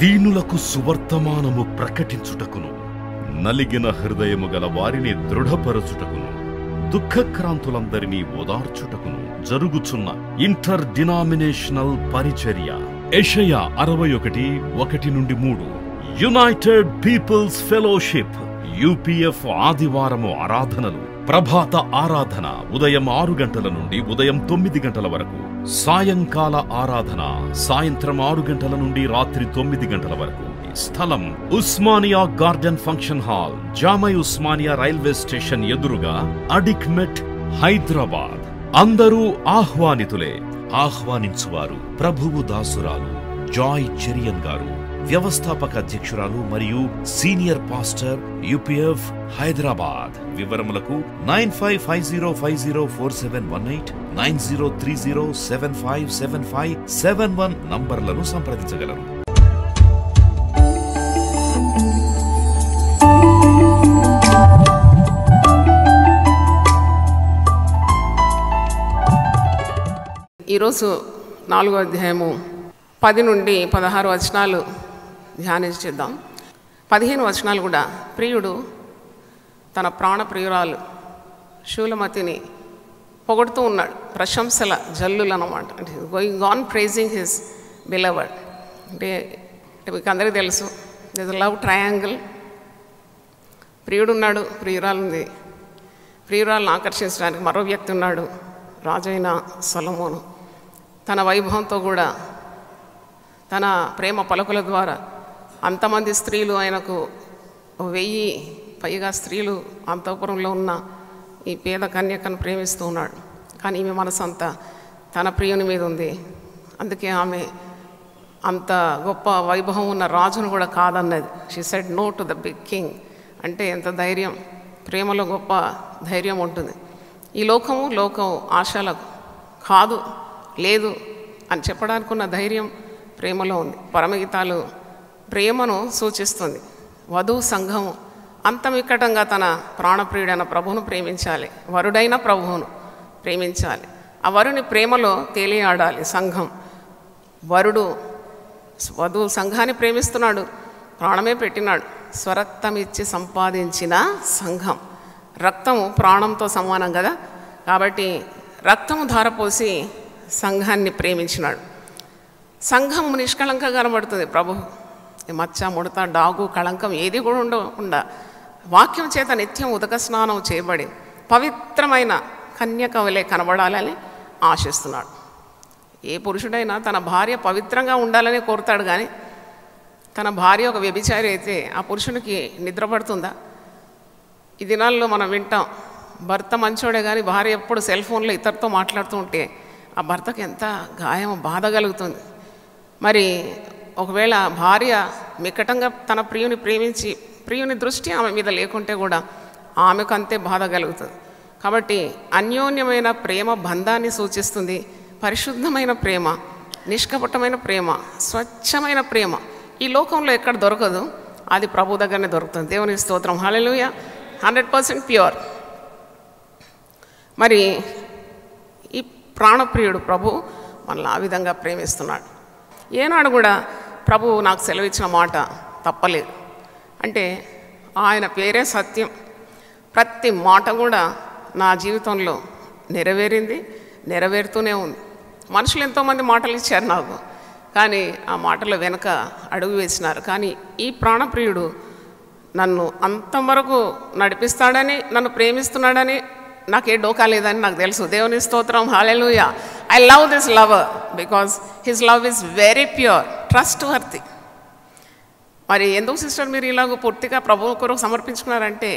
దీనులకు సువర్తమానము ప్రకటించుటకును, నలిగిన హృదయము గల వారిని దృఢపరచుటకును, దుఃఖక్రాంతులందరినీ ఓదార్చుటకును జరుగుచున్న ఇంటర్ డినామినేషనల్ పరిచర్య. యెషయా 61:1-3. యునైటెడ్ పీపుల్స్ ఫెలోషిప్ UPF ఆదివారము ఆరాధనలు. ప్రభాత ఆరాధన ఉదయం 6 గంటల నుండి ఉదయం 9 గంటల వరకు. సాయంకాల ఆరాధన సాయంత్రం 6 గంటల నుండి రాత్రి 9 గంటల వరకు. స్థలం Osmania garden function hall, జామై Osmania railway station ఎదురుగా, అడిక్మెట్, హైదరాబాద్. అందరూ ఆహ్వానితులే. ఆహ్వానించువారు ప్రభువు దాసురాలు జాయ్ చెరియన్ గారు, వ్యవస్థాపక అధ్యక్షురాలు మరియు సీనియర్ పాస్టర్ UPF హైదరాబాద్. వివరములకు 9550504718, 9030757571 నంబర్లను సంప్రదించగలరు. ఈరోజు 4వ అధ్యాయము 10 నుండి 16 వచనాలు ధ్యానించేద్దాం. 15 వచనాలు కూడా ప్రియుడు తన ప్రాణ ప్రియురాలు శూలమతిని పొగడుతూ ఉన్నాడు. ప్రశంసల జల్లులు అన్నమాట. అంటే going on praising his beloved. అంటే మీకు అందరికీ తెలుసు, దిస్ లవ్ ట్రయాంగిల్. ప్రియుడు ఉన్నాడు, ప్రియురాలు ఉంది. ప్రియురాలను ఆకర్షించడానికి మరో వ్యక్తి ఉన్నాడు, రాజైన సొలొమోను. తన వైభవంతో కూడా, తన ప్రేమ పలుకుల ద్వారా అంతమంది స్త్రీలు, ఆయనకు 1000 పైగా స్త్రీలు అంతఃపురంలో ఉన్న ఈ పేద కన్యకను ప్రేమిస్తూ ఉన్నాడు. కానీ ఈమె మనసంతా తన ప్రియుని మీద ఉంది. అందుకే ఆమె అంత గొప్ప వైభవం ఉన్న రాజును కూడా కాదన్నది. She said no to the big king. అంటే ఎంత ధైర్యం! ప్రేమలో గొప్ప ధైర్యం ఉంటుంది. ఈ లోకం ఆశలకు కాదు, లేదు అని చెప్పడానికి ఉన్న ధైర్యం ప్రేమలో ఉంది. పరమగీతాలు ప్రేమను సూచిస్తుంది. వధువు సంఘం అంతమిక్కటంగా తన ప్రాణప్రియుడైన ప్రభువును ప్రేమించాలి, వరుడైన ప్రభువును ప్రేమించాలి. ఆ వరుని ప్రేమలో తేలియాడాలి సంఘం. వరుడు వధువు సంఘాన్ని ప్రేమిస్తున్నాడు, ప్రాణమే పెట్టినాడు. స్వరక్తమిచ్చి సంపాదించిన సంఘం. రక్తము ప్రాణంతో సమానం కదా, కాబట్టి రక్తము ధారపోసి సంఘాన్ని ప్రేమించినాడు. సంఘము నిష్కళంకంగా కనబడుతుంది ప్రభు. మచ్చ, ముడత, డాగు, కళంకం ఏది కూడా ఉండకుండా వాక్యం చేత నిత్యం ఉదక స్నానం చేయబడి పవిత్రమైన కన్యక వలె కనబడాలని ఆశిస్తున్నాడు. ఏ పురుషుడైనా తన భార్య పవిత్రంగా ఉండాలని కోరుతాడు, కానీ తన భార్య ఒక వ్యభిచారి అయితే ఆ పురుషునికి నిద్ర పడుతుందా? ఈ దినాల్లో మనం వింటాం, భర్త మంచోడే కానీ భార్య ఎప్పుడు సెల్ ఫోన్లో ఇతరుతో మాట్లాడుతూ ఉంటే ఆ భర్తకి ఎంత గాయం, బాధ కలుగుతుంది. మరి ఒకవేళ భార్య మిక్కటంగా తన ప్రియుని ప్రేమించి ప్రియుని దృష్టి ఆమె మీద లేకుంటే కూడా ఆమెకు అంతే బాధ కలుగుతుంది. కాబట్టి అన్యోన్యమైన ప్రేమ బంధాన్ని సూచిస్తుంది. పరిశుద్ధమైన ప్రేమ, నిష్కపటమైన ప్రేమ, స్వచ్ఛమైన ప్రేమ ఈ లోకంలో ఎక్కడ దొరకదు. అది ప్రభు దగ్గరనే దొరుకుతుంది. దేవుని స్తోత్రం, హల్లెలూయా. 100% ప్యూర్. మరి ఈ ప్రాణప్రియుడు ప్రభు మనల్ని ఆ విధంగా ప్రేమిస్తున్నాడు. ఏనాడు కూడా ప్రభు నాకు సెలవిచ్చిన మాట తప్పలేదు. అంటే ఆయన పేరే సత్యం. ప్రతి మాట కూడా నా జీవితంలో నెరవేరింది, నెరవేరుతూనే ఉంది. మనుషులు ఎంతోమంది మాటలు ఇచ్చారు నాకు, కానీ ఆ మాటల వెనుక అడుగు వేసినారు. కానీ ఈ ప్రాణప్రియుడు నన్ను అంతవరకు నడిపిస్తాడని, నన్ను ప్రేమిస్తున్నాడని నాకే డోకా లేదని నాకు తెలుసు. దేవుని స్తోత్రం, హల్లెలూయా. I love this lover because his love is very pure, trustworthy. మరి ఎందుకు సిస్టర్ మీరు ఇలాగ పూర్తిగా ప్రభు కొరకు సమర్పించుకున్నారంటే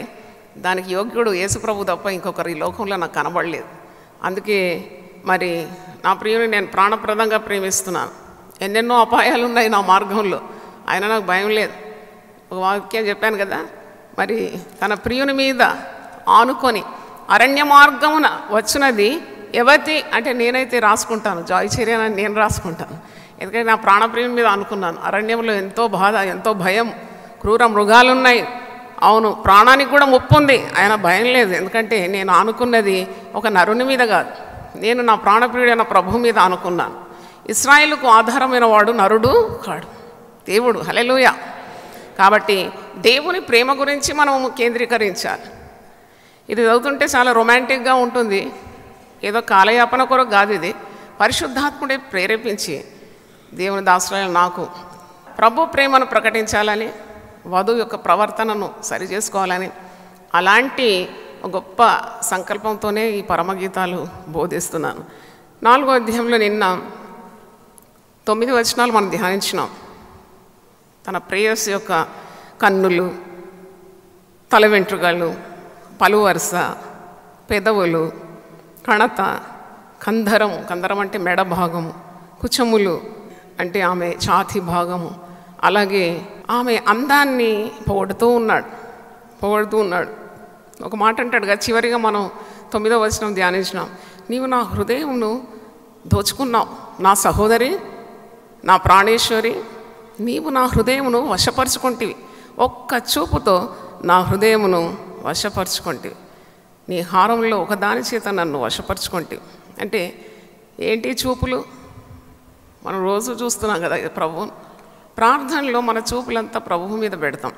దానికి యోగ్యుడు యేసు ప్రభు తప్ప ఇంకొకరు ఈ లోకంలో నాకు కనబడలేదు. అందుకే మరి నా ప్రియుని నేను ప్రాణప్రదంగా ప్రేమిస్తున్నాను. ఎన్నెన్నో అపాయాలు ఉన్నాయి నా మార్గంలో, ఆయన నాకు భయం లేదు. ఒక వాక్యం చెప్పాను కదా, మరి తన ప్రియుని మీద ఆనుకొని అరణ్య మార్గమున వచ్చినది ఎవతి అంటే నేనైతే రాసుకుంటాను, జాయ్ చెరియన్ అని నేను రాసుకుంటాను. ఎందుకంటే నా ప్రాణప్రియుని మీద అనుకున్నాను. అరణ్యంలో ఎంతో బాధ, ఎంతో భయం, క్రూర మృగాలు ఉన్నాయి. అవును, ప్రాణానికి కూడా ముప్పు ఉంది, ఆయన భయం లేదు. ఎందుకంటే నేను ఆనుకున్నది ఒక నరుని మీద కాదు, నేను నా ప్రాణప్రియుడైన ప్రభు మీద ఆనుకున్నాను. ఇశ్రాయేలుకు ఆధారమైన వాడు నరుడు కాడు. దేవుడు. హల్లెలూయా. కాబట్టి దేవుని ప్రేమ గురించి మనం కేంద్రీకరించాలి. ఇది చదువుతుంటే చాలా రొమాంటిక్గా ఉంటుంది, ఏదో కాలయాపన కొరకు కాదు. ఇది పరిశుద్ధాత్ముడే ప్రేరేపించి దేవుని దాసులైన నాకు ప్రభు ప్రేమను ప్రకటించాలని, వధువు యొక్క ప్రవర్తనను సరిచేసుకోవాలని, అలాంటి గొప్ప సంకల్పంతోనే ఈ పరమగీతాలు బోధిస్తున్నాను. 4వ అధ్యాయంలో నిన్న 9 వచనాలు మనం ధ్యానించినాం. తన ప్రేయసి యొక్క కన్నులు, తల వెంట్రుకలు, పలువరుస, పెదవులు, కణత, కందరం, కందరం అంటే మెడ భాగము, కుచములు అంటే ఆమె ఛాతీ భాగము, అలాగే ఆమె అందాన్ని పొగుడుతూ ఉన్నాడు. ఒక మాట అంటాడు కదా, చివరిగా మనం 9వ వచనం ధ్యానించినాం. నీవు నా హృదయమును దోచుకున్నావు నా సహోదరి, నా ప్రాణేశ్వరి, నీవు నా హృదయమును వశపరుచుకుంటివి. ఒక్క చూపుతో నా హృదయమును వశపరుచుకుంటివి. నీ హారంలో ఒకదాని చేత నన్ను వశపరుచుకుంటివి. అంటే ఏంటి చూపులు? మనం రోజు చూస్తున్నాం కదా ప్రభువు. ప్రార్థనలో మన చూపులంతా ప్రభువు మీద పెడతాం.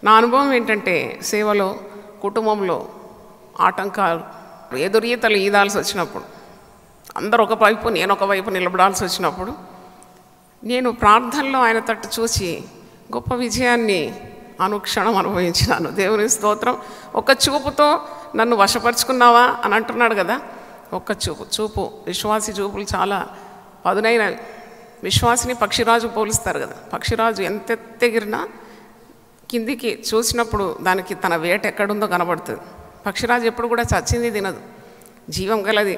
నా అనుభవం ఏంటంటే, సేవలో, కుటుంబంలో ఆటంకాలు, ఎదురీతలు ఈదాల్సి వచ్చినప్పుడు, అందరు ఒకవైపు నేను ఒకవైపు నిలబడాల్సి వచ్చినప్పుడు, నేను ప్రార్థనలో ఆయన తట్టు చూసి గొప్ప విజయాన్ని అనుక్షణం అనుభవించినాను. దేవుని స్తోత్రం. ఒక్క చూపుతో నన్ను వశపరుచుకున్నావా అని అంటున్నాడు కదా. ఒక్క చూపు. విశ్వాసి చూపులు చాలా పదునైన. విశ్వాసిని పక్షిరాజు పోలుస్తారు కదా. పక్షిరాజు ఎంత ఎత్తెగిరినా కిందికి చూసినప్పుడు దానికి తన వేట ఎక్కడుందో కనబడుతుంది. పక్షిరాజు ఎప్పుడు కూడా చచ్చింది తినదు, జీవం గలది.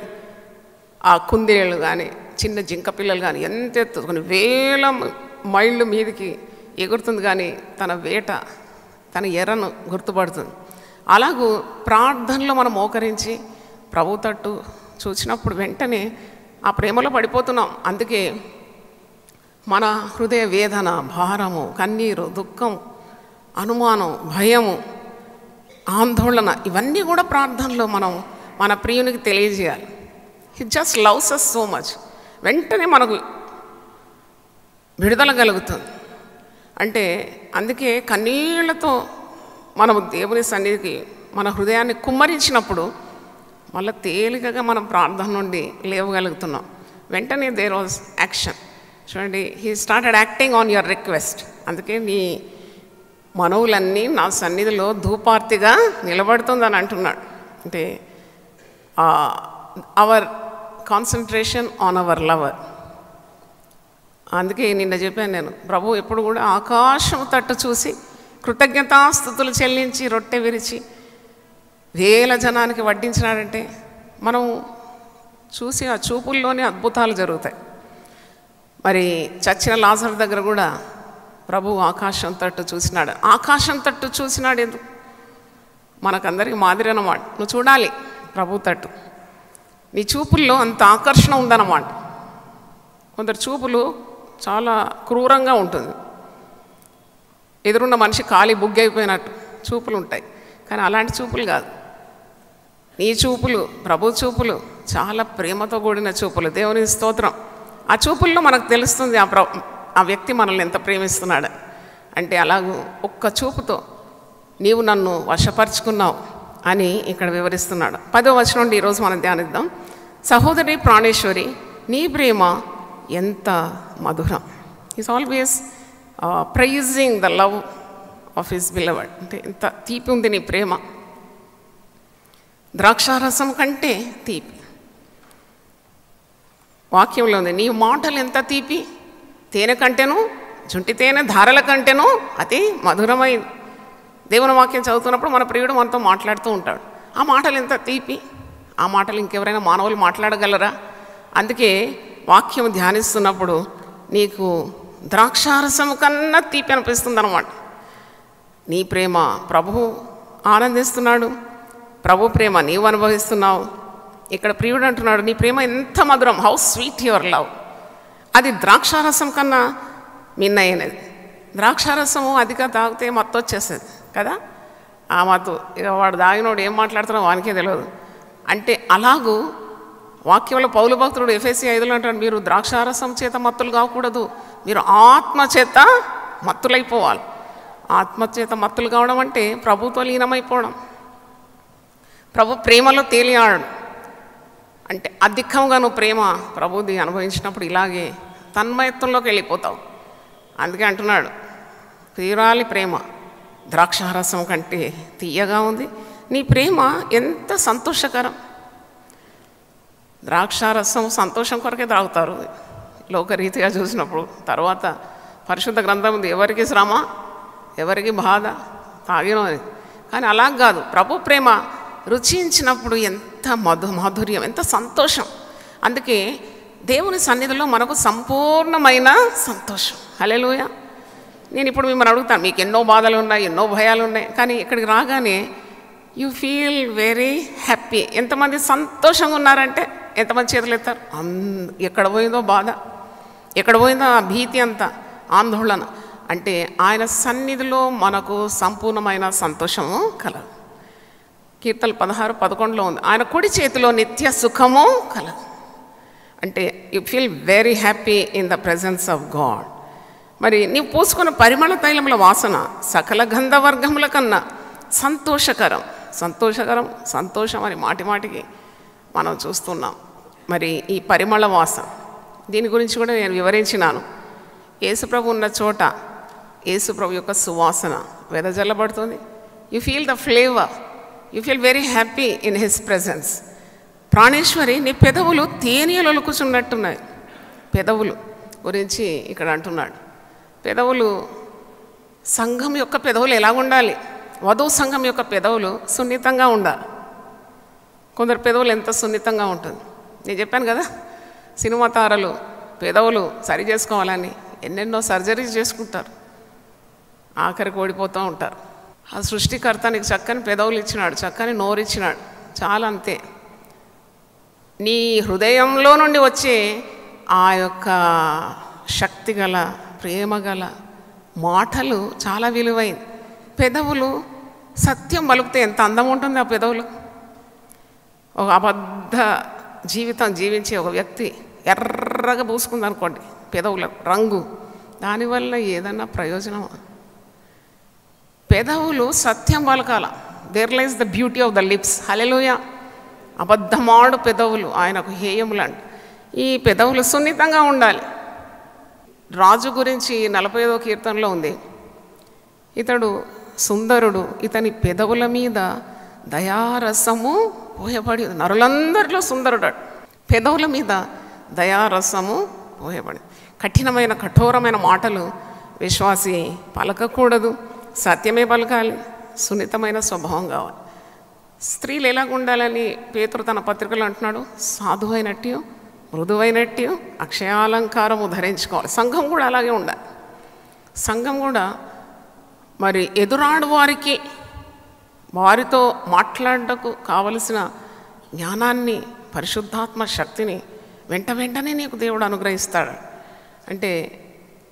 ఆ కుందేళ్ళు కానీ, చిన్న జింక పిల్లలు కానీ ఎంత ఎత్తు కొన్ని వేల మైళ్ళు మీదికి ఎగురుతుంది, కానీ తన వేట, తన ఎర్రను గుర్తుపడుతుంది. అలాగూ ప్రార్థనలో మనం మోకరించి ప్రభు తట్టు చూసినప్పుడు వెంటనే ఆ ప్రేమలో పడిపోతున్నాం. అందుకే మన హృదయ వేదన, భారము, కన్నీరు, దుఃఖం, అనుమానం, భయము, ఆందోళన ఇవన్నీ కూడా ప్రార్థనలో మనం మన ప్రియునికి తెలియజేయాలి. He just loves us so much. వెంటనే మనకు విడుదల కలుగుతుంది. అంటే అందుకే కన్నీళ్లతో మనము దేవుని సన్నిధికి మన హృదయాన్ని కుమ్మరించినప్పుడు మళ్ళీ తేలికగా మనం ప్రార్థన నుండి లేవగలుగుతున్నాం. వెంటనే దేర్ వాజ్ యాక్షన్. చూడండి, he started acting on your request. అందుకే నీ మనవులన్నీ నా సన్నిధిలో ధూపార్తిగా నిలబడుతుందని అంటున్నాడు. అంటే our concentration on our lover. అందుకే నిన్న చెప్పాను నేను, ప్రభు ఎప్పుడు కూడా ఆకాశం తట్టు చూసి కృతజ్ఞతాస్తుతులు చెల్లించి రొట్టె విరిచి వేల జనానికి వడ్డించినాడంటే మనం చూసి ఆ చూపుల్లోనే అద్భుతాలు జరుగుతాయి. మరి చచ్చిన లాజరు దగ్గర కూడా ప్రభు ఆకాశం తట్టు చూసినాడు. ఆకాశం తట్టు చూసినాడు ఎందుకు? మనకందరికి మాదిరి అన్నమాట. నువ్వు చూడాలి ప్రభు తట్టు. నీ చూపుల్లో అంత ఆకర్షణ ఉందన్నమాట. కొందరు చూపులు చాలా క్రూరంగా ఉంటుంది. ఎదురున్న మనిషి ఖాళీ బుగ్గైపోయినట్టు చూపులు ఉంటాయి. కానీ అలాంటి చూపులు కాదు. నీ చూపులు, ప్రభు చూపులు చాలా ప్రేమతో కూడిన చూపులు. దేవుని స్తోత్రం. ఆ చూపుల్లో మనకు తెలుస్తుంది ఆ వ్యక్తి మనల్ని ఎంత ప్రేమిస్తున్నాడు. అంటే అలాగూ ఒక్క చూపుతో నీవు నన్ను వశపరుచుకున్నావు అని ఇక్కడ వివరిస్తున్నాడు. 10వ వచనం నుండి ఈరోజు మనం ధ్యానిద్దాం. సహోదరి ప్రాణేశ్వరి, నీ ప్రేమ ఎంత మధురం. Is always pricing the love of his beloved. అంటే ఎంత తీపి ఉంది నీ ప్రేమ, ద్రాక్షారసం కంటే తీపి. వాక్యంలో ఉంది, నీ మాటలు ఎంత తీపి, తేనె కంటేను, జుంటి తేనె ధారల కంటేను అతి మధురమైంది. దేవుని వాక్యం చదువుతున్నప్పుడు మన ప్రియుడు మనతో మాట్లాడుతూ ఉంటాడు. ఆ మాటలు ఎంత తీపి, ఆ మాటలు ఇంకెవరైనా మానవులు మాట్లాడగలరా? అందుకే వాక్యం ధ్యానిస్తున్నప్పుడు నీకు ద్రాక్షారసం కన్నా తీపి అనిపిస్తుంది అన్నమాట. నీ ప్రేమ ప్రభువు ఆనందిస్తున్నాడు, ప్రభు ప్రేమ నీవు అనుభవిస్తున్నావు. ఇక్కడ ప్రియుడు అంటున్నాడు, నీ ప్రేమ ఎంత మధురం, హౌ స్వీట్ యువర్ లవ్. అది ద్రాక్షారసం కన్నా మిన్నైనది. ద్రాక్షారసము అధిక తాగితే మత్తు వచ్చేస్తుంది కదా. ఆ మత్తు ఇక వాడు దాగినోడు ఏం మాట్లాడుతున్నావు వానికే తెలియదు. అంటే అలాగూ వాక్యంలో పౌలు భక్తుడు ఎఫెసీ 5లో అంటాడు, మీరు ద్రాక్షారసం చేత మత్తులు కాకూడదు, మీరు ఆత్మచేత మత్తులైపోవాలి. ఆత్మచేత మత్తులు కావడం అంటే ప్రభుతో లీనమైపోవడం, ప్రభు ప్రేమలో తేలియాడడం. అంటే అధికంగా నువ్వు ప్రేమ ప్రభుది అనుభవించినప్పుడు ఇలాగే తన్మయత్వంలోకి వెళ్ళిపోతావు. అందుకే అంటున్నాడు, ప్రియురాలి ప్రేమ ద్రాక్షారసం కంటే తీయగా ఉంది, నీ ప్రేమ ఎంత సంతోషకరం. ద్రాక్షారసం సంతోషం కొరకే తాగుతారు లోకరీతిగా చూసినప్పుడు. తర్వాత పరిశుద్ధ గ్రంథం ఉంది, ఎవరికి శ్రమ ఎవరికి బాధ తాగినో అని. కానీ అలా కాదు, ప్రభు ప్రేమ రుచించినప్పుడు ఎంత మాధుర్యం, ఎంత సంతోషం. అందుకే దేవుని సన్నిధిలో మనకు సంపూర్ణమైన సంతోషం. హల్లెలూయా. నేను ఇప్పుడు మిమ్మల్ని అడుగుతాను, మీకు ఎన్నో బాధలు ఉన్నాయి, ఎన్నో భయాలు ఉన్నాయి, కానీ ఇక్కడికి రాగానే యూ ఫీల్ వెరీ హ్యాపీ. ఎంతమంది సంతోషంగా ఉన్నారంటే ఎంతమంది చేతులు ఎత్తారు? ఎక్కడ పోయిందో బాధ, ఎక్కడ పోయిందో ఆ భీతి, అంతా ఆందోళన. అంటే ఆయన సన్నిధిలో మనకు సంపూర్ణమైన సంతోషము కలదు. కీర్తనలు 16:11 ఉంది, ఆయన కుడి చేతిలో నిత్య సుఖము కలదు. అంటే you feel very happy in the presence of God. మరి నీవు పూసుకున్న పరిమళ తైలముల వాసన సకల గంధవర్గముల కన్నా సంతోషకరం. సంతోషం అని మాటి మాటికి మనం చూస్తున్నాం. మరి ఈ పరిమళ వాసన, దీని గురించి కూడా నేను వివరించినాను. యేసుప్రభు ఉన్న చోట యేసుప్రభు యొక్క సువాసన వెదజల్లబడుతుంది. You feel the flavour, you feel very happy in his presence. ప్రాణేశ్వరి, నీ పెదవులు తేనెలు కూర్చున్నట్టున్నాయి. పెదవులు గురించి ఇక్కడ అంటున్నాడు. పెదవులు, సంఘం యొక్క పెదవులు ఎలా ఉండాలి? వధువు సంఘం యొక్క పెదవులు సున్నితంగా ఉండాలి. కొందరు పెదవులు ఎంత సున్నితంగా ఉంటుంది. నేను చెప్పాను కదా, సినిమా తారలు పెదవులు సరి చేసుకోవాలని ఎన్నెన్నో సర్జరీస్ చేసుకుంటారు, ఆఖరికి ఓడిపోతూ ఉంటారు. ఆ సృష్టికర్త నీకు చక్కని పెదవులు ఇచ్చినాడు, చక్కని నోరు ఇచ్చినాడు, చాలా అంతే. నీ హృదయంలో నుండి వచ్చే ఆ యొక్క శక్తి గల, ప్రేమ గల మాటలు చాలా విలువైంది. పెదవులు సత్యం పలుకుతే ఎంత అందం ఉంటుంది ఆ పెదవులు. ఒక అబద్ధ జీవితం జీవించే ఒక వ్యక్తి ఎర్రగా పూసుకుంది అనుకోండి పెదవుల రంగు, దానివల్ల ఏదన్నా ప్రయోజనం? పెదవులు సత్యం పలకాల. There lies the beauty of the lips. హల్లెలూయా. అబద్ధమాడు పెదవులు ఆయనకు హేయములంట. ఈ పెదవులు సున్నితంగా ఉండాలి. రాజు గురించి 45వ కీర్తనలో ఉంది, ఇతడు సుందరుడు, ఇతని పెదవుల మీద దయారసము పోయబడి. నరులందరిలో సుందరుడు, పెదవుల మీద దయారసము పోయబడి. కఠినమైన కఠోరమైన మాటలు విశ్వాసి పలకకూడదు, సత్యమే పలకాలి, సున్నితమైన స్వభావం కావాలి. స్త్రీలు ఎలాగ ఉండాలని పేతురు తన పత్రికలో అంటున్నాడు, సాధువైనట్టు, మృదువైనట్టు, అక్షయాలంకారము ధరించుకోవాలి. సంఘం కూడా అలాగే ఉండాలి. సంఘం కూడా మరి ఎదురాడు వారికి, వారితో మాట్లాడటకు కావలసిన జ్ఞానాన్ని, పరిశుద్ధాత్మ శక్తిని వెంటనే నీకు దేవుడు అనుగ్రహిస్తాడు. అంటే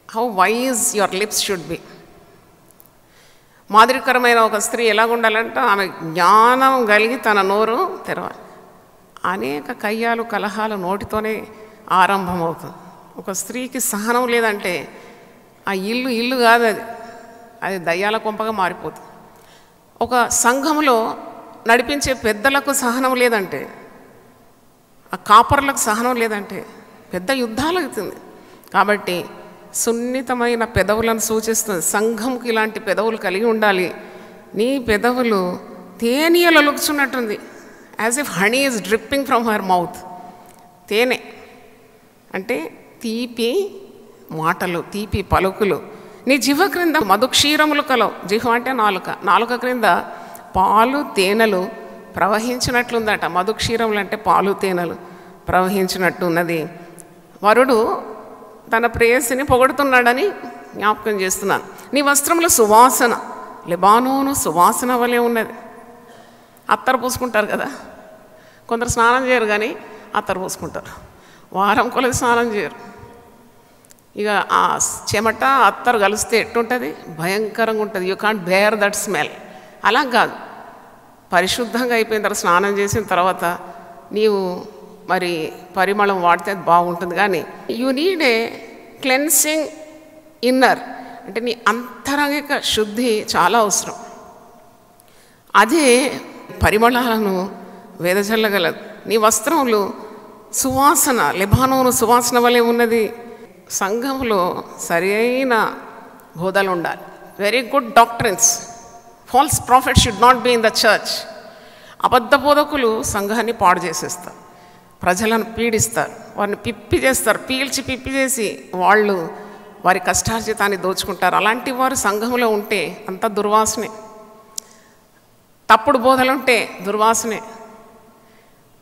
how wise your lips should be. మాదిరికరమైన ఒక స్త్రీ ఎలాగ ఉండాలంటే ఆమె జ్ఞానం కలిగి తన నోరు తెరవాలి. అనేక కయ్యాలు కలహాలు నోటితోనే ఆరంభమవుతుంది. ఒక స్త్రీకి సహనం లేదంటే ఆ ఇల్లు కాదు, అది దయ్యాల కొంపగా మారిపోతుంది. ఒక సంఘంలో నడిపించే పెద్దలకు సహనం లేదంటే, ఆ కాపర్లకు సహనం లేదంటే పెద్ద యుద్ధాలు అవుతుంది. కాబట్టి సున్నితమైన పెదవులను సూచిస్తుంది. సంఘంకి ఇలాంటి పెదవులు కలిగి ఉండాలి. నీ పెదవులు తేనెలు ఒలుకుచున్నట్టుంది. As if honey is dripping from her mouth. తేనె అంటే తీపి మాటలు, తీపి పలుకులు. నీ జిహ్వ క్రింద మధుక్షీరములు కలవు. జిహ్వ అంటే నాలుక క్రింద పాలు తేనెలు ప్రవహించినట్లుందట. మధుక్షీరములు అంటే పాలు తేనెలు ప్రవహించినట్టున్నది. వరుడు తన ప్రేయసిని పొగడుతున్నాడని జ్ఞాపకం చేస్తున్నాను. నీ వస్త్రముల సువాసన లెబానోను సువాసన వలె ఉన్నది. అత్తరు పూసుకుంటారు కదా, కొందరు స్నానం చేయరు కానీ అత్తరు పూసుకుంటారు. వారం కొలది స్నానం చేయరు. ఇక ఆ చెమట అత్తరు కలిస్తే ఎట్టుంటుంది? భయంకరంగా ఉంటుంది. You can't bear that smell. అలా కాదు, పరిశుద్ధంగా అయిపోయిన తర్వాత స్నానం చేసిన తర్వాత నీవు మరి పరిమళం వాడితే అది బాగుంటుంది. కానీ you need a cleansing inner అంటే నీ అంతరంగిక శుద్ధి చాలా అవసరం. అదే పరిమళాలను వెదజల్లగలదు. నీ వస్త్రములు సువాసన, లెబానోను సువాసన వలె ఉన్నది. సంఘంలో సరి అయిన బోధలు ఉండాలి. Very good doctrines. False prophet should not be in the church. అబద్ధ బోధకులు సంఘాన్ని పాడు చేసేస్తారు, ప్రజలను పీడిస్తారు, వారిని పిప్పి చేస్తారు, పీల్చి పిప్పి చేసి వాళ్ళు వారి కష్టార్జితాన్ని దోచుకుంటారు. అలాంటి వారు సంఘంలో ఉంటే అంత దుర్వాసనే. తప్పుడు బోధలుంటే దుర్వాసనే.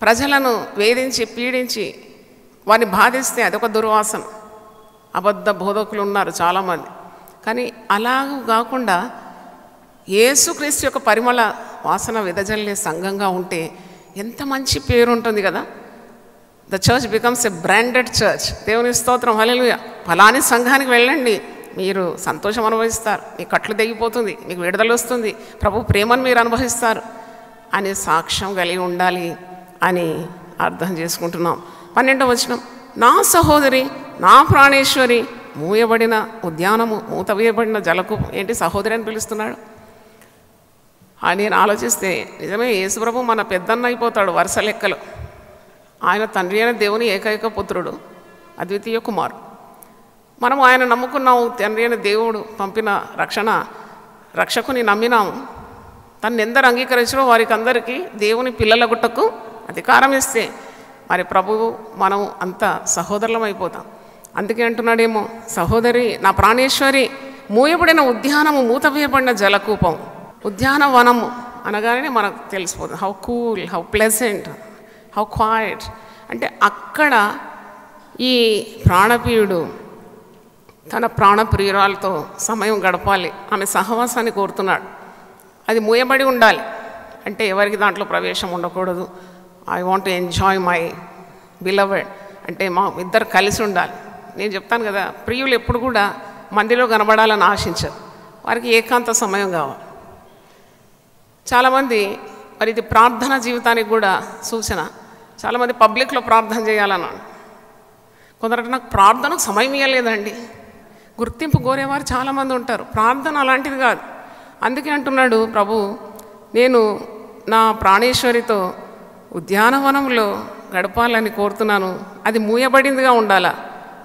ప్రజలను వేధించి పీడించి వారిని బాధిస్తే అదొక దుర్వాసన. అబద్ధ బోధకులు ఉన్నారు చాలామంది. కానీ అలాగ కాకుండా యేసుక్రీస్తు యొక్క పరిమళ వాసన వెదజల్లే సంఘంగా ఉంటే ఎంత మంచి పేరు ఉంటుంది కదా. The church becomes a branded church. దేవుని స్తోత్రం, హల్లెలూయా. ఫలాని సంఘానికి వెళ్ళండి, మీరు సంతోషం అనుభవిస్తారు, మీ కట్లు తెగిపోతుంది, మీకు విడుదల వస్తుంది, ప్రభు ప్రేమను మీరు అనుభవిస్తారు అనే సాక్ష్యం కలిగి ఉండాలి అని అర్థం చేసుకుంటున్నాం. 12వ వచనం, నా సహోదరి, నా ప్రాణేశ్వరి, మూయబడిన ఉద్యానము, మూత వేయబడిన జలకూపం. ఏంటి సహోదరి అని పిలుస్తున్నాడు? నేను ఆలోచిస్తే నిజమే, యేసుప్రభు మన పెద్దన్న అయిపోతాడు వరుస లెక్కలో. ఆయన తండ్రి అయిన దేవుని ఏకైక పుత్రుడు, అద్వితీయ కుమారుడు. మనం ఆయన నమ్ముకున్నాము, తండ్రి అయిన దేవుడు పంపిన రక్షకుని నమ్మినాము. తను ఎందరు అంగీకరించడో వారికి అందరికీ దేవుని పిల్లల గుట్టకు అధికారం ఇస్తే మరి ప్రభువు మనం అంత సహోదరులం అయిపోతాం. అందుకే అంటున్నాడేమో, సహోదరి, నా ప్రాణేశ్వరి, మూయబడిన ఉద్యానము, మూత వేయబడిన జలకూపం. ఉద్యానవనము అనగానే మనకు తెలిసిపోతుంది how cool, how pleasant, how quiet. అంటే అక్కడ ఈ ప్రాణప్రియుడు తన ప్రాణప్రియురాలతో సమయం గడపాలి, ఆమె సహవాసాన్ని కోరుతున్నాడు. అది మూయబడి ఉండాలి, అంటే ఎవరికి దాంట్లో ప్రవేశం ఉండకూడదు. I want to enjoy my beloved, అంటే మా ఇద్దరు కలిసి ఉండాలి. నేను చెప్తాను కదా, ప్రియులు ఎప్పుడు కూడా మందిలో కనబడాలని ఆశించరు, వారికి ఏకాంత సమయం కావాలి. చాలామంది మరి ఇది ప్రార్థన జీవితానికి కూడా సూచన. చాలామంది పబ్లిక్లో ప్రార్థన చేయాలన్నాను. కొందరు నాకు ప్రార్థనకు సమయం ఇవ్వలేదండి. గుర్తింపు కోరేవారు చాలామంది ఉంటారు. ప్రార్థన అలాంటిది కాదు. అందుకే అంటున్నాడు ప్రభు, నేను నా ప్రాణేశ్వరితో ఉద్యానవనంలో గడపాలని కోరుతున్నాను. అది మూయబడిందిగా ఉండాలా,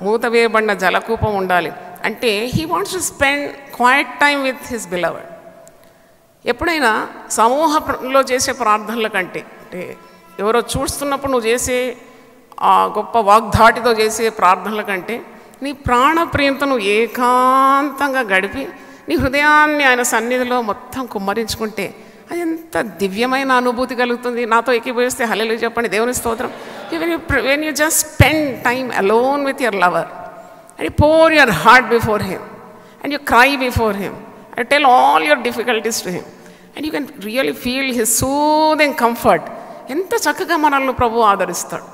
మూత వేయబడిన జలకూపం ఉండాలి. అంటే he wants to spend quiet time with his beloved. ఎప్పుడైనా సమూహంలో చేసే ప్రార్థనల కంటే, అంటే ఎవరో చూస్తున్నప్పుడు నువ్వు చేసే ఆ గొప్ప వాగ్ధాటితో చేసే ప్రార్థనల కంటే నీ ప్రాణప్రియంతో నువ్వు ఏకాంతంగా గడిపి నీ హృదయాన్ని ఆయన సన్నిధిలో మొత్తం కుమ్మరించుకుంటే అది ఎంత దివ్యమైన అనుభూతి కలుగుతుంది. నాతో ఎక్కిపోయిస్తే హల్లెలూయా చెప్పండి, దేవుని స్తోత్రం. When you just spend time alone with your lover and you pour your heart before him and you cry before him and tell all your difficulties to him, and you can really feel his soothing comfort. ఎంత చక్కగా మనల్ని ప్రభు ఆదరిస్తాడు,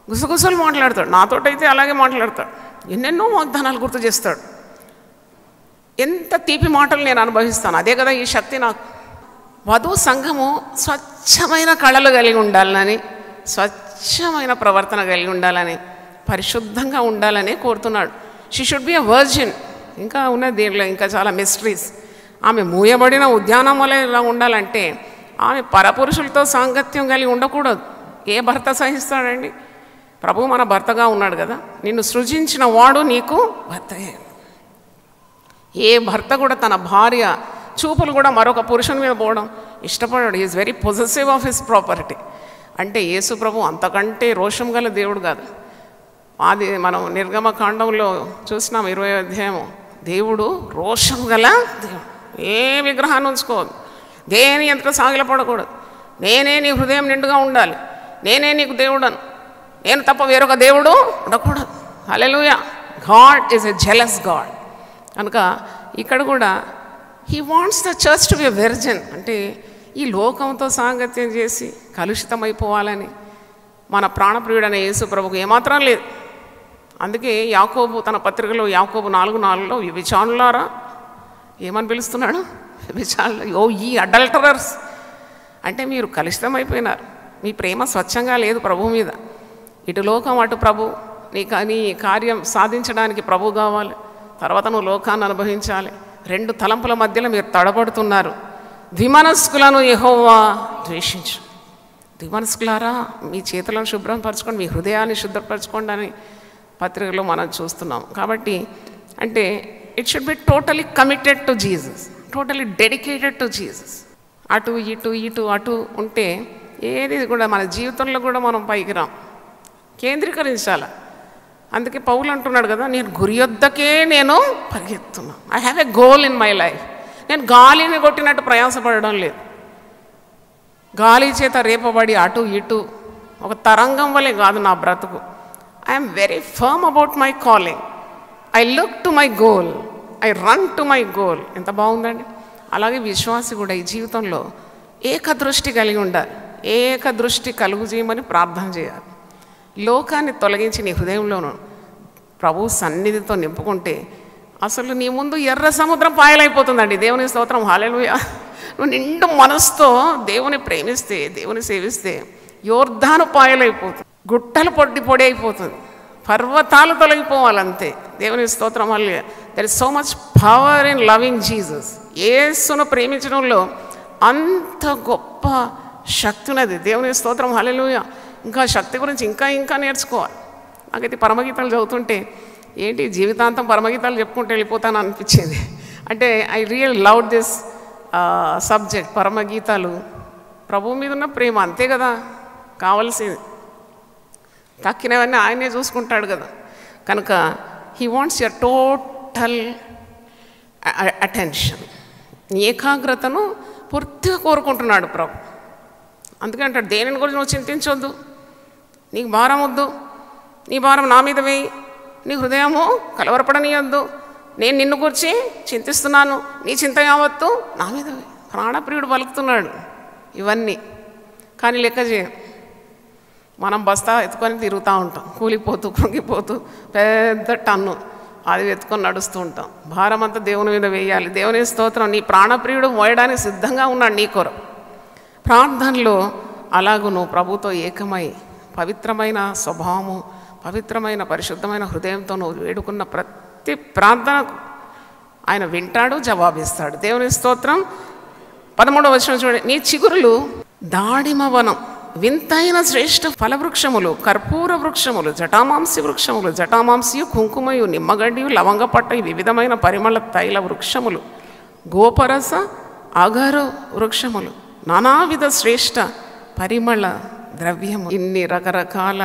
గుసగుసలు మాట్లాడతాడు. నాతోటైతే అలాగే మాట్లాడతాడు, ఎన్నెన్నో వాగ్దానాలు గుర్తు చేస్తాడు. ఎంత తీపి మాటలు నేను అనుభవిస్తాను. అదే కదా ఈ శక్తి నాకు. వధువు సంఘము స్వచ్ఛమైన కళలు కలిగి ఉండాలని, స్వచ్ఛమైన ప్రవర్తన కలిగి ఉండాలని, పరిశుద్ధంగా ఉండాలని కోరుతున్నాడు. She should be a virgin. ఇంకా ఉన్నది దీనిలో ఇంకా చాలా మిస్టరీస్. ఆమె మూయబడిన ఉద్యానం వల్ల ఇలా ఉండాలంటే ఆమె పరపురుషులతో సాంగత్యం కలిగి ఉండకూడదు. ఏ భర్త సహిస్తాడండి? ప్రభు మన భర్తగా ఉన్నాడు కదా. నిన్ను సృజించిన వాడు నీకు భర్తయే. ఏ భర్త కూడా తన భార్య చూపులు కూడా మరొక పురుషుని మీద పోవడం ఇష్టపడాడు. Is very possessive of his property. అంటే యేసు ప్రభు అంతకంటే రోషం గల దేవుడు కాదు. అది మనం నిర్గమకాండంలో చూసినాం 20వ అధ్యాయము. దేవుడు రోషం గల దేవుడు. ఏ విగ్రహాన్ని ఉంచుకోవద్దు, దేని ఎంత సాగిలపడకూడదు. నేనే నీ హృదయం నిండుగా ఉండాలి, నేనే నీకు దేవుడను, నేను తప్ప వేరొక దేవుడు ఉండకూడదు. హల్లెలూయా. God is a jealous God. కనుక ఇక్కడ కూడా he wants the church to be a virgin. అంటే ఈ లోకంతో సాంగత్యం చేసి కలుషితమైపోవాలని మన ప్రాణప్రియుడైన యేసు ప్రభుకు ఏమాత్రం లేదు. అందుకే యాకోబు తన పత్రికలో యాకోబు 4:4లో వ్యభిచారులారా ఏమని పిలుస్తున్నాడు? వ్యభిచారులు, ఓ ఈ అడల్టరర్స్. అంటే మీరు కలుషితమైపోయినారు, మీ ప్రేమ స్వచ్ఛంగా లేదు ప్రభు మీద. ఇటు లోకం అటు ప్రభు. నీ కార్యం సాధించడానికి ప్రభు కావాలి, తర్వాత నువ్వు లోకాన్ని అనుభవించాలి. రెండు తలంపుల మధ్యలో మీరు తడబడుతున్నారు. ద్విమనస్కులను యెహోవా ద్వేషించు. ద్విమనస్కులారా, మీ చేతులను శుభ్రపరచుకోండి, మీ హృదయాన్ని శుభ్రపరచుకోండి అని పత్రికలో మనం చూస్తున్నాం. కాబట్టి అంటే it should be totally committed to Jesus, totally dedicated to Jesus. అటు ఇటు ఇటు అటు ఉంటే ఏది కూడా మన జీవితంలో కూడా మనం పైకి రాం. కేంద్రీకరించాలి. అందుకే పౌలు అంటున్నాడు కదా, నేను గురి యొద్దకే నేను పరిగెత్తున్నా. I have a goal in my life. నేను గాలిని కొట్టినట్టు ప్రయాసపడడం లేదు. గాలి చేత రేపబడి అటు ఇటు ఒక తరంగం వలె కాదు నా బ్రతుకు. I'm very firm about my calling. I look to my goal, I run to my goal. ఎంత బాగుందండి. అలాగే విశ్వాసి కూడా ఈ జీవితంలో ఏకదృష్టి కలిగి ఉండాలి. ఏకదృష్టి కలుగు చేయమని ప్రార్థన చేయాలి. లోకాన్ని తొలగించి నీ హృదయంలోనూ ప్రభు సన్నిధితో నింపుకుంటే అసలు నీ ముందు ఎర్ర సముద్రం పాయలైపోతుందండి. దేవుని స్తోత్రం, హల్లెలూయా. నువ్వు నిండు మనసుతో దేవుని ప్రేమిస్తే, దేవుని సేవిస్తే యోర్దాను పాయలైపోతుంది, గుట్టలు పొడి అయిపోతుంది, పర్వతాలు తొలగిపోవాలంతే. దేవుని స్తోత్రం, హల్లెలూయా. There is so much power in loving Jesus. యేసును ప్రేమించడంలో అంత గొప్ప శక్తి ఉన్నది. దేవుని స్తోత్రం, హల్లెలూయా. ఇంకా శక్తి గురించి ఇంకా నేర్చుకోవాలి. నాకైతే పరమగీతాలు చదువుతుంటే ఏంటి జీవితాంతం పరమగీతాలు చెప్పుకుంటూ వెళ్ళిపోతాను అనిపించింది. అంటే I real love this subject. పరమగీతాలు ప్రభువు మీద ఉన్న ప్రేమ, అంతే కదా కావాల్సింది. తక్కినవన్నీ ఆయనే చూసుకుంటాడు కదా. కనుక he wants your total attention. ఏకాగ్రతను పూర్తిగా కోరుకుంటున్నాడు ప్రభు. అందుకే అంటాడు, దేనిని గురించి నువ్వు చింతించొద్దు, నీకు భారం వద్దు, నీ భారం నా మీద వేయి, నీ హృదయము కలవరపడనీయొద్దు, నేను నిన్ను గురించి చింతిస్తున్నాను, నీ చింత యావత్తు నా మీద వేయి. ప్రాణప్రియుడు పలుకుతున్నాడు ఇవన్నీ. కానీ లెక్క చేయం. మనం బస్తా ఎత్తుకొని తిరుగుతూ ఉంటాం, కూలిపోతూ కృంగిపోతూ పెద్ద టన్ను అది ఎత్తుకొని నడుస్తూ ఉంటాం. భారం అంతా దేవుని మీద వేయాలి. దేవుని స్తోత్రం. నీ ప్రాణప్రియుడు మోయడానికి సిద్ధంగా ఉన్నాడు నీ కొరకు. ప్రార్థనలో అలాగూ నువ్వు ప్రభుతో ఏకమై పవిత్రమైన స్వభావము, పవిత్రమైన పరిశుద్ధమైన హృదయంతో నువ్వు వేడుకున్న ప్రతి ప్రార్థనకు ఆయన వింటాడు, జవాబిస్తాడు. దేవుని స్తోత్రం. 13వ వచనం చూడండి. నీ చిగురులు దాడిమ వనం, వింతైన శ్రేష్ఠ ఫలవృక్షములు, కర్పూర వృక్షములు, జటామాంసి వృక్షములు, జటామాంసియు కుంకుమయు నిమ్మగడ్డియు లవంగపట్టయు వివిధమైన పరిమళ తైల వృక్షములు, గోపరస అగరు వృక్షములు, నానావిధ శ్రేష్ఠ పరిమళ ద్రవ్యము. ఇన్ని రకరకాల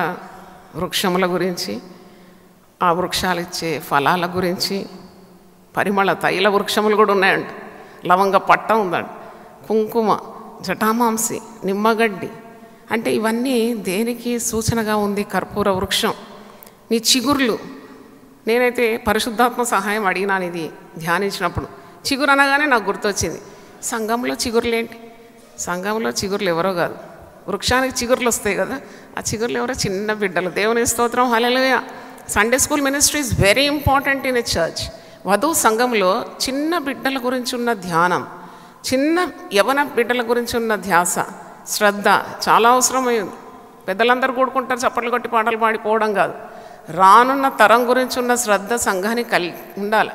వృక్షముల గురించి, ఆ వృక్షాలు ఇచ్చే ఫలాల గురించి, పరిమళ తైల వృక్షములు కూడా ఉన్నాయండి. లవంగ పట్ట ఉందండి, కుంకుమ, జటామాంసి, నిమ్మగడ్డి. అంటే ఇవన్నీ దేనికి సూచనగా ఉంది? కర్పూర వృక్షం. నీ చిగుర్లు. నేనైతే పరిశుద్ధాత్మ సహాయం అడిగినాను ఇది ధ్యానించినప్పుడు. చిగురు అనగానే నాకు గుర్తొచ్చింది, సంఘంలో చిగురులేంటి? సంఘంలో చిగురులు ఎవరో కాదు, వృక్షానికి చిగురులు వస్తాయి కదా, ఆ చిగురులు ఎవరో చిన్న బిడ్డలు. దేవుని స్తోత్రం, హల్లెలూయా. Sunday school ministry is very important in a church. వధువు సంఘంలో చిన్న బిడ్డల గురించి ఉన్న ధ్యానం, చిన్న యవన బిడ్డల గురించి ఉన్న ధ్యాస, శ్రద్ధ చాలా అవసరమైంది. పెద్దలందరూ కూడుకుంటారు చప్పట్లు కొట్టి పాటలు పాడిపోవడం కాదు. రానున్న తరం గురించి ఉన్న శ్రద్ధ సంఘానికి ఉండాలి.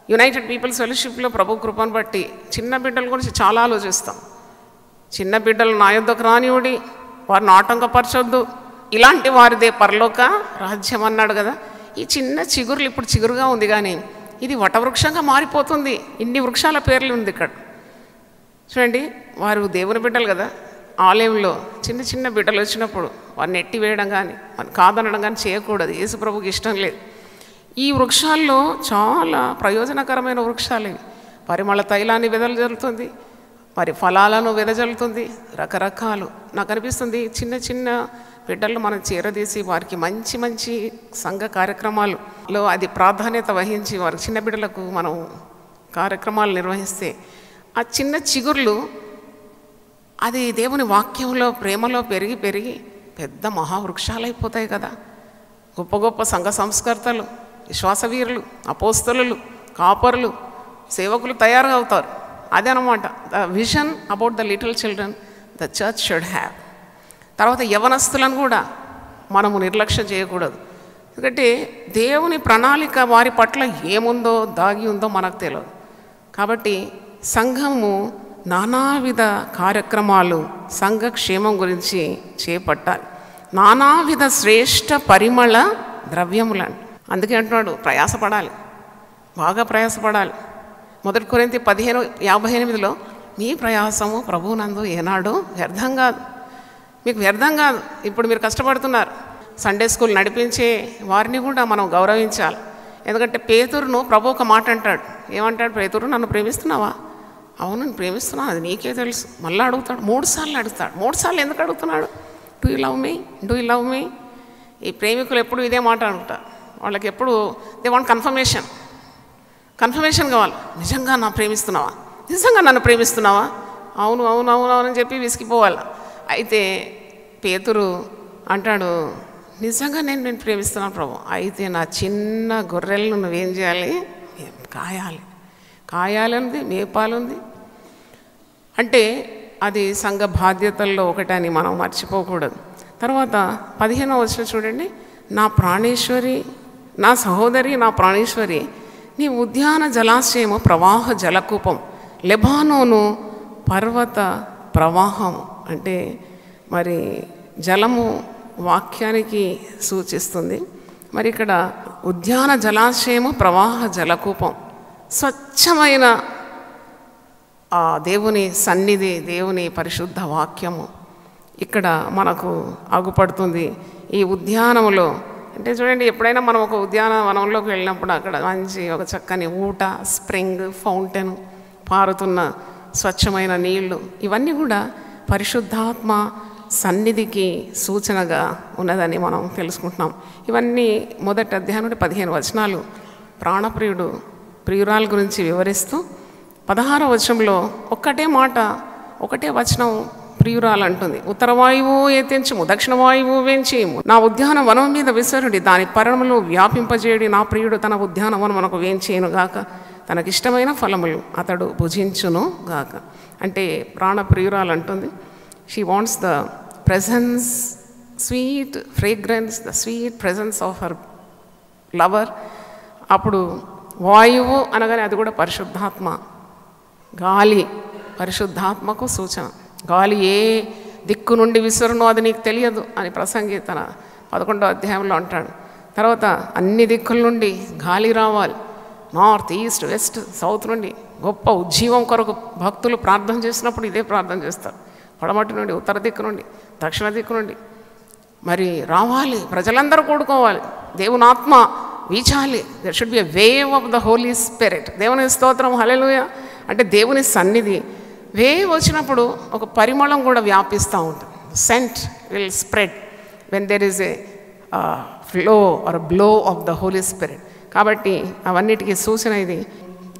యునైటెడ్ పీపుల్స్ ఫెలోషిప్లో ప్రభు కృపను బట్టి చిన్న బిడ్డల గురించి చాలా ఆలోచిస్తాం. చిన్న బిడ్డలు నా యొద్దకు రానివ్వడి, వారిని ఆటంకపరచొద్దు, ఇలాంటి వారిదే పరలోక రాజ్యం అన్నాడు కదా. ఈ చిన్న చిగురులు ఇప్పుడు చిగురుగా ఉంది, కానీ ఇది వటవృక్షంగా మారిపోతుంది. ఇన్ని వృక్షాల పేర్లు ఉంది ఇక్కడ చూడండి. వారు దేవుని బిడ్డలు కదా. ఆలయంలో చిన్న చిన్న బిడ్డలు వచ్చినప్పుడు వారిని ఎట్టి వేయడం కానీ, వారిని కాదనడం కానీ చేయకూడదు. యేసు ప్రభుకి ఇష్టం లేదు. ఈ వృక్షాల్లో చాలా ప్రయోజనకరమైన వృక్షాలు ఇవి. పరిమళ తైలాన్ని వెదజల్లుతుంది, మరి ఫలాలను వెదజల్లుతుంది, రకరకాలు. నాకు అనిపిస్తుంది చిన్న చిన్న బిడ్డలను మనం చేరదీసి వారికి మంచి మంచి సంఘ కార్యక్రమాలలో అది ప్రాధాన్యత వహించి వారి చిన్న బిడ్డలకు మనం కార్యక్రమాలు నిర్వహిస్తే ఆ చిన్న చిగుర్లు అది దేవుని వాక్యంలో ప్రేమలో పెరిగి పెరిగి పెద్ద మహావృక్షాలు అయిపోతాయి కదా. గొప్ప గొప్ప సంఘ సంస్కర్తలు, విశ్వాసవీరులు, అపోస్తలులు, కాపరులు, సేవకులు తయారవుతారు. అదే అనమాట the vision about the little children the church should have. తర్వాత యవనస్తులను కూడా మనము నిర్లక్ష్యం చేయకూడదు. ఎందుకంటే దేవుని ప్రణాళిక వారి పట్ల ఏముందో దాగి ఉందో మనకు తెలియదు. కాబట్టి సంఘము నానావిధ కార్యక్రమాలు సంఘక్షేమం గురించి చేపట్టాలి. నానావిధ శ్రేష్ఠ పరిమళ ద్రవ్యములని. అందుకే అంటున్నాడు ప్రయాసపడాలి, బాగా ప్రయాసపడాలి. 1 కొరింథీ 15:58 మీ ప్రయాసము ప్రభువునందు ఏనాడు వ్యర్థం కాదు. మీకు వ్యర్థం కాదు. ఇప్పుడు మీరు కష్టపడుతున్నారు. సండే స్కూల్ నడిపించే వారిని కూడా మనం గౌరవించాలి. ఎందుకంటే పేతురును ప్రభు ఒక మాట అంటాడు. ఏమంటాడు? పేతురు, నన్ను ప్రేమిస్తున్నావా? అవును, నేను ప్రేమిస్తున్నాను, అది నీకే తెలుసు. మళ్ళీ అడుగుతాడు, 3 సార్లు అడుగుతాడు. 3 సార్లు ఎందుకు అడుగుతున్నాడు? Do you love me, do you love మీ? ఈ ప్రేమికులు ఎప్పుడు ఇదే మాట అడుగుతారు. వాళ్ళకి ఎప్పుడు దే వాంట్ కన్ఫర్మేషన్ కావాలి. నిజంగా నా ప్రేమిస్తున్నావా? నిజంగా నన్ను ప్రేమిస్తున్నావా? అవును అవును అవును అని చెప్పి విసిగిపోవాలి. అయితే పేతురు అంటాడు, నిజంగా నేను ప్రేమిస్తున్నాను ప్రభు. అయితే నా చిన్న గొర్రెలను నువ్వేం చేయాలి? కాయాలి ఉంది, మేపాలుంది. అంటే అది సంఘ బాధ్యతల్లో ఒకటని మనం మర్చిపోకూడదు. తర్వాత 15వ వచనం చూడండి. నా ప్రాణేశ్వరి, నా సహోదరి, నా ప్రాణేశ్వరి, నీ ఉద్యాన జలాశయము ప్రవాహ జలకూపం, లెబానోను పర్వత ప్రవాహం. అంటే మరి జలము వాక్యానికి సూచిస్తుంది. మరి ఇక్కడ ఉద్యాన జలాశయము ప్రవాహ జలకూపం, స్వచ్ఛమైన దేవుని సన్నిధి, దేవుని పరిశుద్ధ వాక్యము ఇక్కడ మనకు అగుపడుతుంది. ఈ ఉద్యానములో అంటే చూడండి, ఎప్పుడైనా మనం ఒక ఉద్యానవనంలోకి వెళ్ళినప్పుడు అక్కడ మంచి ఒక చక్కని ఊట, స్ప్రింగ్, ఫౌంటైన్, పారుతున్న స్వచ్ఛమైన నీళ్లు, ఇవన్నీ కూడా పరిశుద్ధాత్మ సన్నిధికి సూచనగా ఉన్నదని మనం తెలుసుకుంటున్నాం. ఇవన్నీ మొదటి అధ్యాయం నుండి 15 వచనాలు ప్రాణప్రియుడు ప్రియురాల గురించి వివరిస్తూ 16వ వచనంలో ఒక్కటే మాట, ఒకటే వచనం ప్రియురాలు అంటుంది. ఉత్తర వాయువు ఎత్తించుము, దక్షిణ వాయువు వేంచేయము, నా ఉద్యానవనం మీద విసరుడి, దాని పరములు వ్యాపింపజేయుడి. నా ప్రియుడు తన ఉద్యానవనం మనకు వేంచేయును గాక, తనకిష్టమైన ఫలములు అతడు భుజించును గాక. అంటే ప్రాణ ప్రియురాలు అంటుంది, she wants the presence, sweet fragrance, the sweet presence of her lover. అప్పుడు వాయువు అనగానే అది కూడా పరిశుద్ధాత్మ, గాలి పరిశుద్ధాత్మకు సూచన. గాలి ఏ దిక్కు నుండి విసురునో అది నీకు తెలియదు అని ప్రసంగి తన 11వ అధ్యాయంలో అంటాడు. తర్వాత అన్ని దిక్కుల నుండి గాలి రావాలి, నార్త్, ఈస్ట్, వెస్ట్, సౌత్ నుండి. గొప్ప ఉజ్జీవం కొరకు భక్తులు ప్రార్థన చేసినప్పుడు ఇదే ప్రార్థన చేస్తారు. పడమటి నుండి, ఉత్తర దిక్కు నుండి, దక్షిణ దిక్కు నుండి మరి రావాలి. ప్రజలందరూ కూడుకోవాలి, దేవుని ఆత్మ వీచాలి. There should be a wave of the Holy Spirit. దేవుని స్తోత్రం, హల్లెలూయా. అంటే దేవుని సన్నిధి వేవ్ వచ్చినప్పుడు ఒక పరిమళం కూడా వ్యాపిస్తూ ఉంటుంది. Scent will spread when there is a flow or blow of the Holy Spirit. కాబట్టి అవన్నిటికీ సూచన ఇది.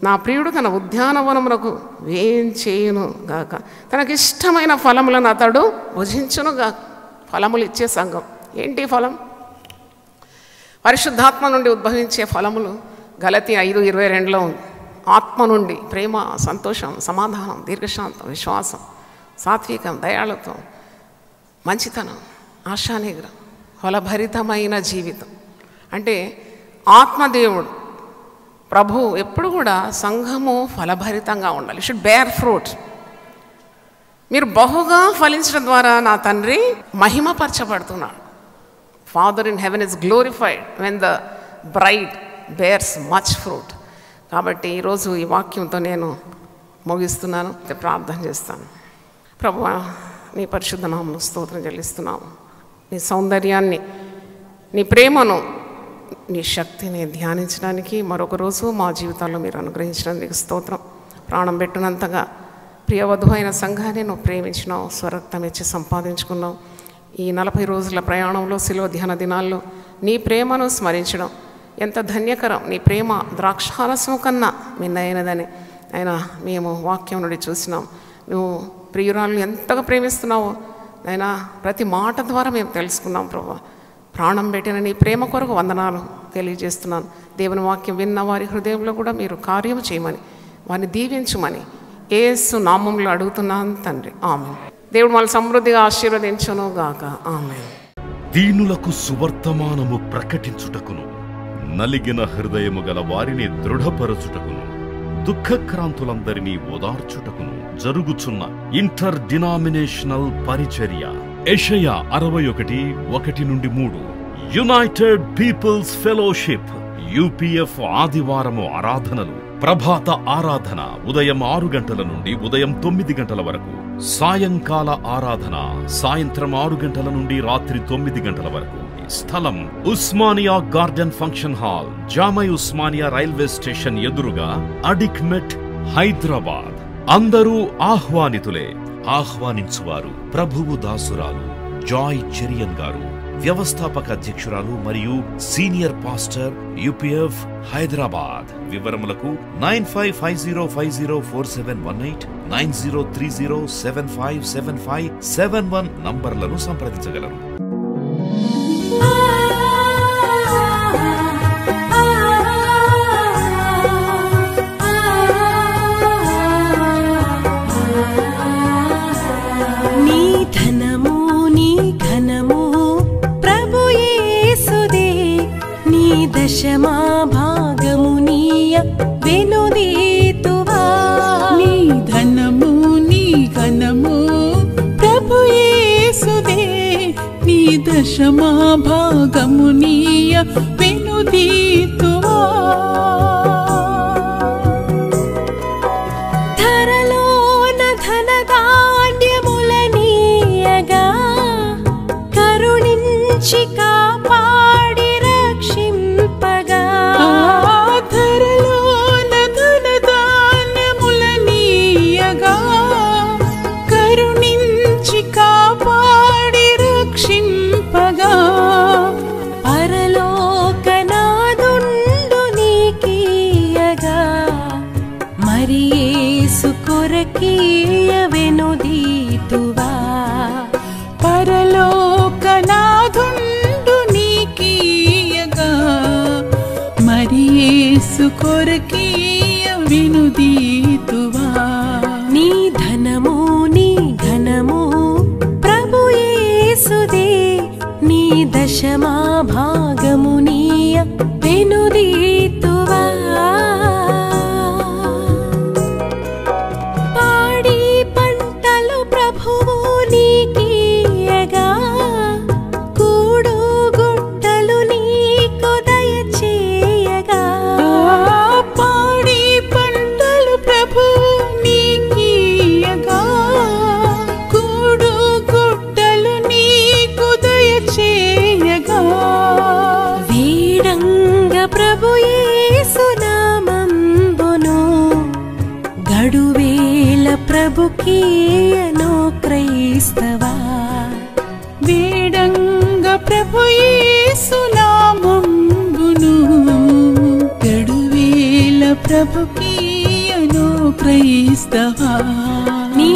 నా ప్రియుడు తన ఉద్యానవనమునకు వేంచేయును గాక, తనకిష్టమైన ఫలములను అతడు భుజించును గాక. ఫలములు ఇచ్చే సంఘం. ఏంటి ఫలం? పరిశుద్ధాత్మ నుండి ఉద్భవించే ఫలములు గలతీ 5:22లో ఉంది. ఆత్మ నుండి ప్రేమ, సంతోషం, సమాధానం, దీర్ఘశాంతం, విశ్వాసం, సాత్వికం, దయాళుత్వం, మంచితనం, ఆశానిగ్రహం, ఫలభరితమైన జీవితం. అంటే ఆత్మదేవుడు ప్రభు ఎప్పుడు కూడా సంఘము ఫలభరితంగా ఉండాలి. Should bear fruit. మీరు బహుగా ఫలించడం ద్వారా నా తండ్రి మహిమపరచబడుతున్నాడు. Father in heaven is glorified when the bride bears much fruit. కాబట్టి ఈరోజు ఈ వాక్యంతో నేను ముగిస్తున్నాను, ప్రార్థన చేస్తాను. ప్రభువా, నీ పరిశుద్ధ నామమున స్తోత్రం చెల్లిస్తున్నాము. నీ సౌందర్యాన్ని, నీ ప్రేమను, నీ శక్తిని ధ్యానించడానికి మరొక రోజు మా జీవితాల్లో మీరు అనుగ్రహించినందుకు స్తోత్రం. ప్రాణం పెట్టినంతగా ప్రియవధువైన సంఘాన్ని నువ్వు ప్రేమించినావు, స్వరక్తం ఇచ్చి సంపాదించుకున్నావు. ఈ 40 రోజుల ప్రయాణంలో శిలువ ధ్యాన దినాల్లో నీ ప్రేమను స్మరించడం ఎంత ధన్యకరం. నీ ప్రేమ ద్రాక్షారసం కన్నా మిన్నైనదని అయినా మేము వాక్యం నుండి చూసినాం. నువ్వు ప్రియురాలను ఎంతగా ప్రేమిస్తున్నావో అయినా ప్రతి మాట ద్వారా మేము తెలుసుకున్నాం. ప్రభు, ప్రాణం పెట్టిన నీ ప్రేమ కొరకు వందనాలు తెలియజేస్తున్నాను. దేవుని వాక్యం విన్న వారి హృదయంలో కూడా మీరు కార్యం చేయమని, వారిని దీవించమని యేసు నామములో అడుగుతున్నాను తండ్రి. ఆమేన్. దేవుడు మళ్ళీ సమృద్ధిగా ఆశీర్వదించును గాక. ఆమేన్. దీనులకు సువర్తమానము ప్రకటించుటకును, నలిగిన హృదయము గల వారిని దృఢపరచుటకును, దుఃఖక్రాంతులందరినీ ఓదార్చుటకును జరుగుచున్న ఇంటర్ డినామినేషనల్ పరిచర్య. యెషయా 61:1-3. యునైటెడ్ పీపుల్స్ ఫెలోషిప్ యూపీఎఫ్ ఆదివారము ఆరాధనలు. ప్రభాత ఆరాధన ఉదయం 6 గంటల నుండి ఉదయం 9 గంటల వరకు. సాయంకాల ఆరాధన సాయంత్రం 6 గంటల నుండి రాత్రి 9 గంటల వరకు. స్థలం Osmania garden function hall, జామై Osmania railway station ఎదురుగా, అడిక్మెట్, హైదరాబాద్. అందరూ ఆహ్వానితులే. ఆహ్వానించువారు ప్రభువు దాసురాలు జాయ్ చెరియన్ గారు, వ్యవస్థాపక అధ్యక్షురాలు మరియు సీనియర్ పాస్టర్ యూపీఎఫ్ హైదరాబాద్. వివరములకు 9550504718, 9030757571 నంబర్లను సంప్రదించగలరు. దశమా భాగమునీయ వెనుదీతువా. నీ ధనము నీ ఘనము ప్రభు యేసుదే, నీ దశమా భాగమునీయ వెనుదీతువా. ధరలోన ధనధాన్యములనీయగా కరుణించి కాపాడి రక్షింపగా. ధరలోన ధనధాన్యములనీయగా కరుణించి కాపాడి రక్షింపగా. పరలోకనాదుండు నీకీయగా మరి యేసు కొరకీయ వెనుదీతువా. పరలోకనాదుండు నీకీయగా మరి యేసు కొరకీయ వెనుదీతువా. నీ ధనము నీ ఘనము ప్రభు యేసుదే, నీ దశమా భాగమునీయ వెనుదీతువా. పాడి పంటలు ప్రభువు నీకీయగా కూడు గుట్టలు నీకు దయచేయగా. పాడి పంటలు ప్రభువు నీకీయగా కూడు గుట్టలు నీకు దయచేయగా. వీడంగ ప్రభు యేసు నామంబును గడువేల ప్రభుకీయను క్రైస్తవా. వేడంగ ప్రభు యేసు నామంబును గడువేల ప్రభుకీయను క్రైస్తవా. నీ